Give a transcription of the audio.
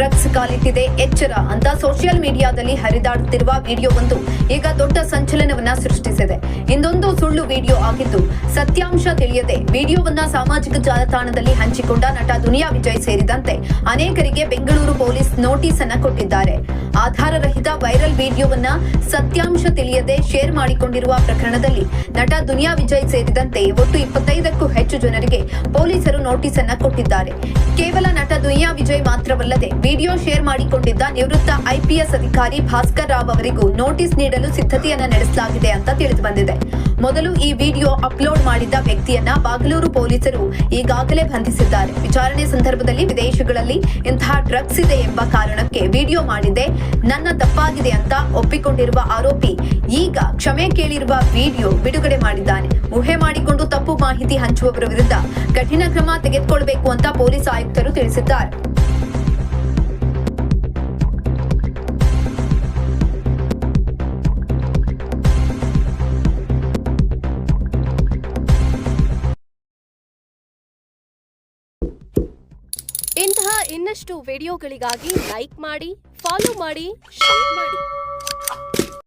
Drugs ಕಾಲಿಟ್ಟಿದೆ ಎಚ್ಚರ ಅಂತ ಸೋಷಿಯಲ್ ಮೀಡಿಯಾದಲ್ಲಿ ಹರಿದಾಡುತ್ತಿರುವ ವಿಡಿಯೋವೊಂದು ಈಗ ದೊಡ್ಡ ಸಂಚಲನವನ್ನ ಸೃಷ್ಟಿಸಿದೆ. ಇಂದೊಂದು ಸುಳ್ಳು ವಿಡಿಯೋ ಆಗಿದ್ದು, ಸತ್ಯಾಂಶ ತಿಳಿಯದೆ ವಿಡಿಯೋವನ್ನ ಸಾಮಾಜಿಕ ಜಾಲತಾಣದಲ್ಲಿ ಹಂಚಿಕೊಂಡ ನಟ ದುನಿಯಾ ವಿಜಯ್ ಸೇರಿದಂತೆ ಅನೇಕರಿಗೆ ಬೆಂಗಳೂರು ಪೊಲೀಸ್ ನೋಟಿಸ್ ಅನ್ನ ಕೊಟ್ಟಿದ್ದಾರೆ. ಆಧಾರರಹಿತ ವೈರಲ್ ವಿಡಿಯೋವನ್ನ ಸತ್ಯಾಂಶ ತಿಳಿಯದೆ ಶೇರ್ ಮಾಡಿಕೊಂಡಿರುವ ಪ್ರಕರಣದಲ್ಲಿ ನಟ ದುನಿಯಾ ವಿಜಯ್ ಸೇರಿದಂತೆ ಒಟ್ಟು 25ಕ್ಕೂ ಹೆಚ್ಚು ಜನರಿಗೆ ಪೊಲೀಸರು ನೋಟಿಸ್ ಅನ್ನ ಕೊಟ್ಟಿದ್ದಾರೆ. ಕೇವಲ ನಟ ದುನಿಯಾ ವಿಜಯ್ ಮಾತ್ರವಲ್ಲದೆ ವಿಡಿಯೋ ಶೇರ್ ಮಾಡಿಕೊಂಡಿದ್ದ ನಿವೃತ್ತ ಐಪಿಎಸ್ ಅಧಿಕಾರಿ ಭಾಸ್ಕರ್ ರಾವ್ ಅವರಿಗೂ ನೋಟಿಸ್ ನೀಡಲು ಸಿದ್ಧತೆಯನ್ನ ನಡೆಸಲಾಗಿದೆ ಅಂತ ತಿಳಿದು ಬಂದಿದೆ. ಮೊದಲು ಈ ವಿಡಿಯೋ ಅಪ್ಲೋಡ್ ಮಾಡಿದ್ದ ವ್ಯಕ್ತಿಯನ್ನ ಬಾಗಲೂರು ಪೊಲೀಸರು ಈಗಾಗಲೇ ಬಂಧಿಸಿದ್ದಾರೆ. ವಿಚಾರಣೆ ಸಂದರ್ಭದಲ್ಲಿ ವಿದೇಶಗಳಲ್ಲಿ ಇಂತಹ ಡ್ರಗ್ಸ್ ಇದೆ ಎಂಬ ಕಾರಣಕ್ಕೆ ವಿಡಿಯೋ ಮಾಡಿದ್ದೆ, ನನ್ನ ತಪ್ಪಾಗಿದೆ ಅಂತ ಒಪ್ಪಿಕೊಂಡಿರುವ ಆರೋಪಿ ಈಗ ಕ್ಷಮೆ ಕೇಳಿರುವ ವಿಡಿಯೋ ಬಿಡುಗಡೆ ಮಾಡಿದ್ದಾನೆ. ಊಹೆ ಮಾಡಿಕೊಂಡು ತಪ್ಪು ಮಾಹಿತಿ ಹಂಚುವವರ ವಿರುದ್ಧ ಕಠಿಣ ಕ್ರಮ ತೆಗೆದುಕೊಳ್ಳಬೇಕು ಅಂತ ಪೊಲೀಸ್ ಆಯುಕ್ತರು ತಿಳಿಸಿದ್ದಾರೆ. ಇಂತಹ ಇನ್ನಷ್ಟು ವಿಡಿಯೋಗಳಿಗಾಗಿ ಲೈಕ್ ಮಾಡಿ, ಫಾಲೋ ಮಾಡಿ, ಶೇರ್ ಮಾಡಿ.